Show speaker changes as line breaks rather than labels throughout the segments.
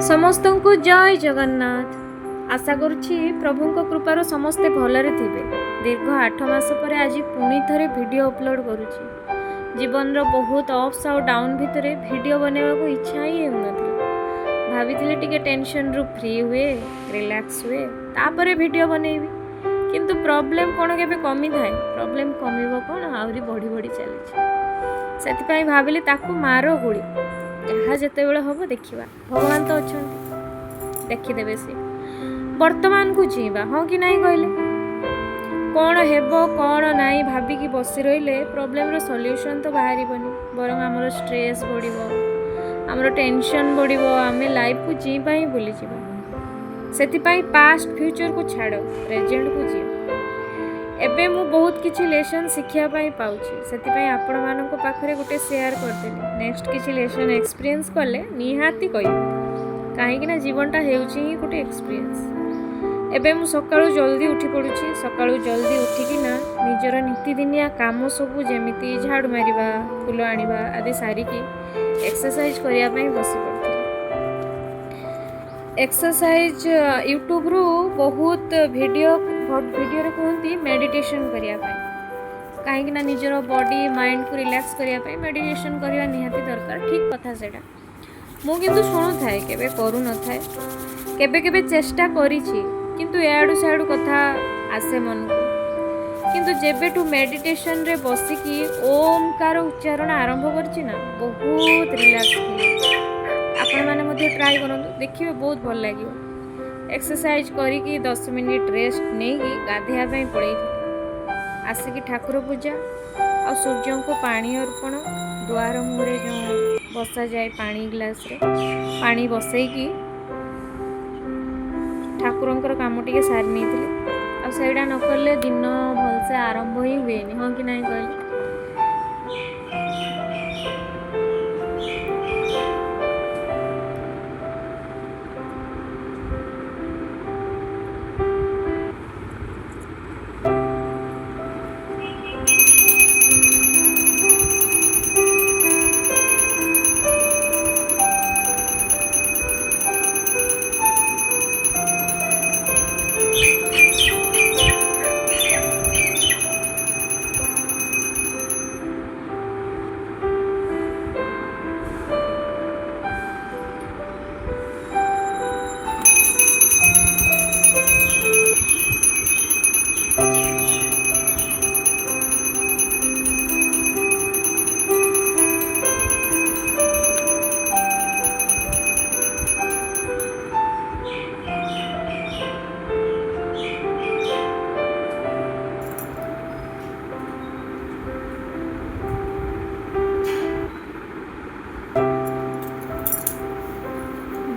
समस्त को जय जगन्नाथ। आशा करुछि प्रभु कृपार समस्ते भलरे थिबे। दीर्घ 8 मास पर आज पुणी थरे वीडियो अपलोड करुछि। जीवन रो बहुत अप्स और डाउन भितरे वीडियो बनेवा को इच्छा ही हेउनथिला। भाबिथिले टिके टेंशन रु फ्री हुए, रिलैक्स हुए, तापरे वीडियो बनेबी। किंतु प्रॉब्लम कोन केबे कमी थाए, प्रॉब्लम कमिबो कोन आउरी बढ़ी बढ़ी चली। सेति पई भाबिली ताकू मारो गुली, जहाँ जिते बेले हम देखा भगवान तो अच्छा देखीदे सी। वर्तमान को जीवा हाँ कि नहीं कहले कौन हेब कौन नाई भाविकी बसी रही प्रॉब्लम रो सॉल्यूशन तो बाहर बरं आमर स्ट्रेस बढ़ आमर टेंशन बढ़ आम लाइफ को जी पाई भूली जावा। से पास्ट फ्यूचर को छाड़ प्रेजेंट को जी। एबे मु बहुत किछि लेसन शिखिया पाई पाउछि। सेति आपण मानक पाखरे गोटे शेयर करदेली। नेक्स्ट किछि लेसन एक्सपीरियंस कले निहाती कहि काहे कि ना जीवनटा हेउछि ही गोटे एक्सपीरियंस। एबे मु सकाळु जल्दी उठी पडुछि। सकाळु जल्दी उठिकी ना निजर नीतिदिनिया काम सबु जेमिति झाड़ू मारिबा, फूल आनिबा आदि सारिकी एक्सरसाइज करिया पई बसी पड़थि। एक्सरसाइज यूट्यूब रु बहुत वीडियो रे कहती मेडिटेशन करिया पाई काहे ना निजर बॉडी माइंड को रिलैक्स करिया पाई मेडिटेशन करिया निहाती दरकार। ठीक कथा सेटा मु किंतु शुणु थाए केबे करू न थाए केबे केबे चेष्टा करिछि किंतु याडू साडू कथा आसे मन को। किंतु जेबेठू मेडिटेशन रे बसिकी ओमकार उच्चारण आरंभ करछि ना बहुत रिलैक्स फील। आपण माने मध्ये ट्राई करंतु देखिबे बहुत भल लागियो। एक्सरसाइज करिकी 10 मिनिट रेस्ट नेकी गाधेया पई पड़े आसिकी ठाकुर पूजा आ सूर्य को पानी अर्पण द्वार मुहरे जो बसा जाए पानी ग्लास रे पानी बसैकी ठाकुरंकर काम टिके सारी नहीं आ सेडा न करले दिन भलसे आरंभ ही हुएनी हाँ कि नहीं कहले।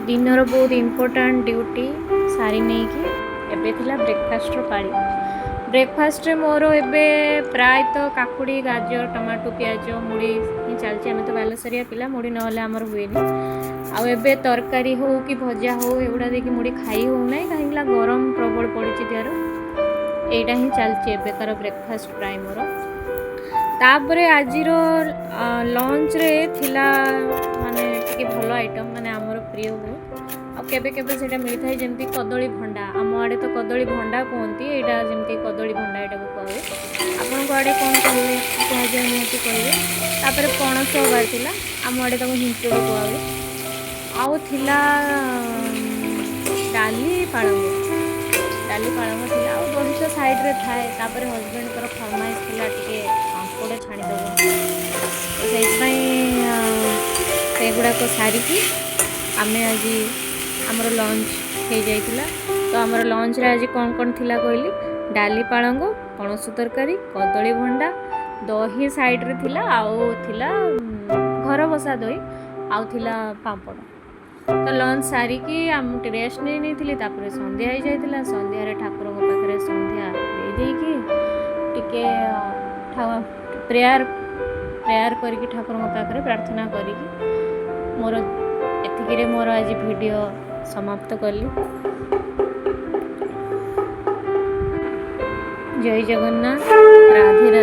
डिनर बहुत इम्पोर्टाट ड्यूटी सारी नहीं कि एबे थिला ब्रेकफास्ट रो पाली। ब्रेकफास्ट रे मोर एबे प्राय तो काकुड़ी गाजर टमाटो प्याज मुड़ी ही चलती। आम तो बालेश्वरिया पिला मुड़ी नहले आमर हुएनी। आउ एबे तरकारी हो कि भजा हो एगुड़ा देखी मुड़ी खाई हो ना कहीं गरम प्रबल पड़ी देर एटा ही चलती एबेकार ब्रेकफास्ट प्राय मोर। तापरे आजिर लंच रे थिला माने टिके भल आइटम माने आमर प्रिय बहुत आ केबे केबे सेटा मिलता है जमती कदली भंडा। आम आड़े तो कदली भंडा कहती यहाँ जमती कदली भंडा यहाँ को कहे आपण आड़े कौन कहे कहुए निहती कहे। तापर पणस हबार थिला आम आड़े तक हिंचड़ कहुए। आउ थिला डाली पालंग थिला आ दही तो साइड रे थाए। तापर हजबैंड कर फरमाइश थिला टिके पांपड़ छाणीदेव से गुड़ाक सारिकी आम आज आमर लंच हो जाइला। तो आमर लंच रे आज कौन कौन थिला कहली डाली पालंग पणस तरकारी कदली भंडा दही साइड रे थिला आउ थिला घर बसा दही आउ थिला पांपड़। तो लंच सारिकी आम रेस्ट नहीं थी। तापर संध्या हो जाइला। संध्या रे ठाकुर पाखे संध्या दे टिके प्रेयर करके ठाकुर पाखे प्रार्थना करी मोर एतिकी मोर आज वीडियो समाप्त कली। जय जगन्नाथ, राधे राधे।